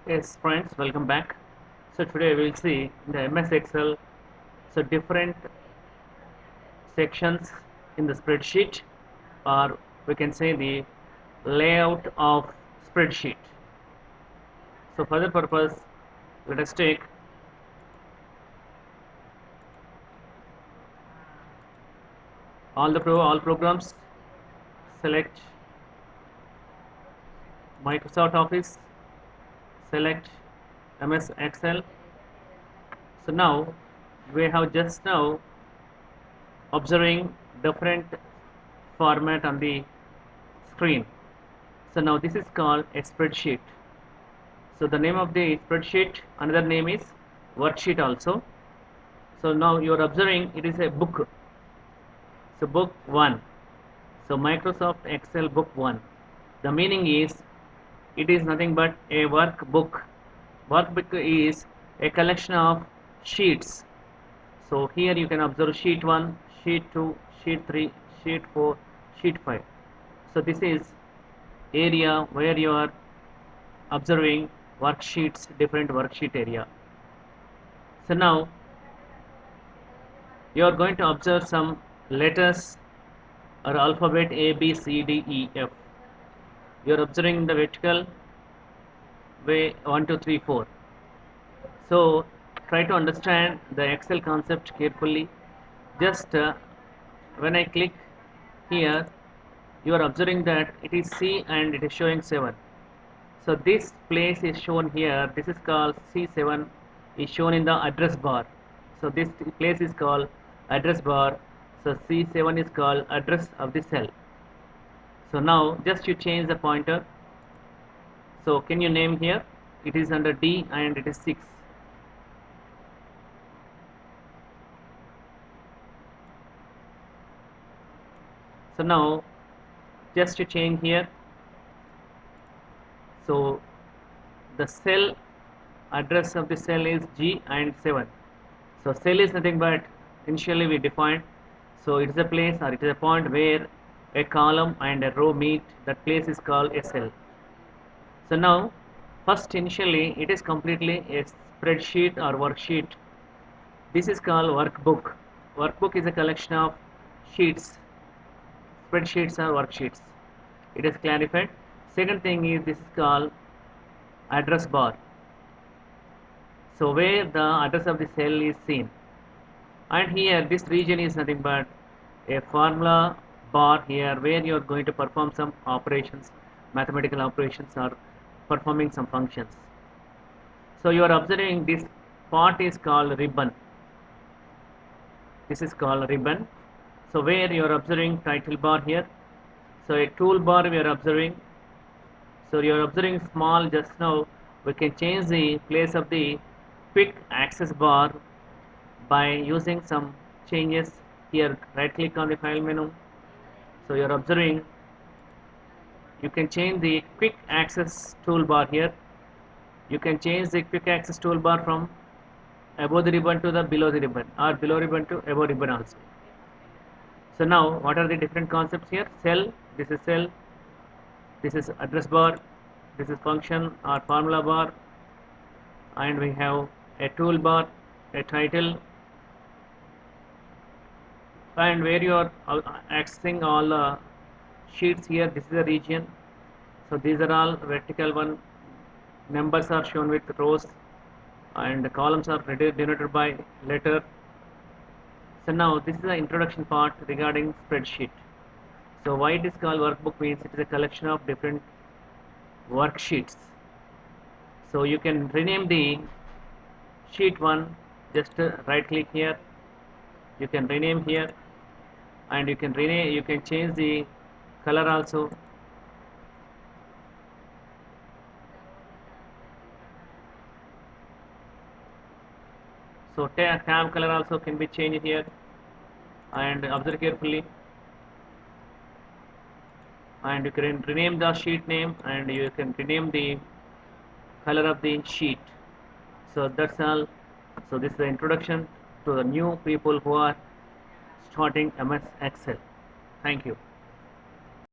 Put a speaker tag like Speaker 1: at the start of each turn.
Speaker 1: Yes, friends, welcome back. So today we will see in the MS Excel, so different sections in the spreadsheet, or we can say the layout of spreadsheet. So for that purpose, let us take all programs, select Microsoft Office, select MS Excel. So now we have just now observing different format on the screen. So now this is called a spreadsheet. So the name of the spreadsheet, another name is worksheet also. So now you are observing it is a book. So book 1. So Microsoft Excel book 1. The meaning is it is nothing but a workbook. Workbook is a collection of sheets. So here you can observe sheet 1, sheet 2, sheet 3, sheet 4, sheet 5. So this is area where you are observing worksheets, different worksheet area. So now you are going to observe some letters or alphabet A, B, C, D, E, F. You are observing the vertical way 1, 2, 3, 4. So try to understand the Excel concept carefully. Just when I click here, you are observing that it is C and it is showing 7. So this place is shown here. This is called C7 is shown in the address bar. So this place is called address bar. So C7 is called address of the cell. So now just you change the pointer. So can you name here? It is under D and it is 6. So now just to change here. So the cell address of the cell is G and 7. So cell is nothing but initially we defined. So it is a place or it is a point where a column and a row meet. That place is called a cell. So now first initially it is completely a spreadsheet or worksheet. This is called workbook. Workbook is a collection of sheets, spreadsheets or worksheets. It is clarified. Second thing is this is called address bar. So where the address of the cell is seen. And here this region is nothing but a formula bar here where you are going to perform some operations, mathematical operations or performing some functions. So you are observing this part is called ribbon. This is called ribbon. So where you are observing title bar here. So a toolbar we are observing. So you are observing small just now. We can change the place of the quick access bar by using some changes here. Right click on the file menu. So you are observing you can change the quick access toolbar here. You can change the quick access toolbar from above the ribbon to the below the ribbon or below ribbon to above ribbon also. So now what are the different concepts here? Cell, this is address bar, this is function or formula bar, and we have a toolbar, a title, and where you are accessing all sheets here. This is a region. So these are all vertical one. Numbers are shown with rows and the columns are denoted by letter. So now this is the introduction part regarding spreadsheet. So why it is called workbook means it is a collection of different worksheets. So you can rename the sheet 1, just right click here, you can rename here, and you can change the color also. So tab color also can be changed here, and observe carefully, and you can rename the sheet name and you can rename the color of the sheet. So that's all. So this is the introduction to the new people who are starting MS Excel. Thank you.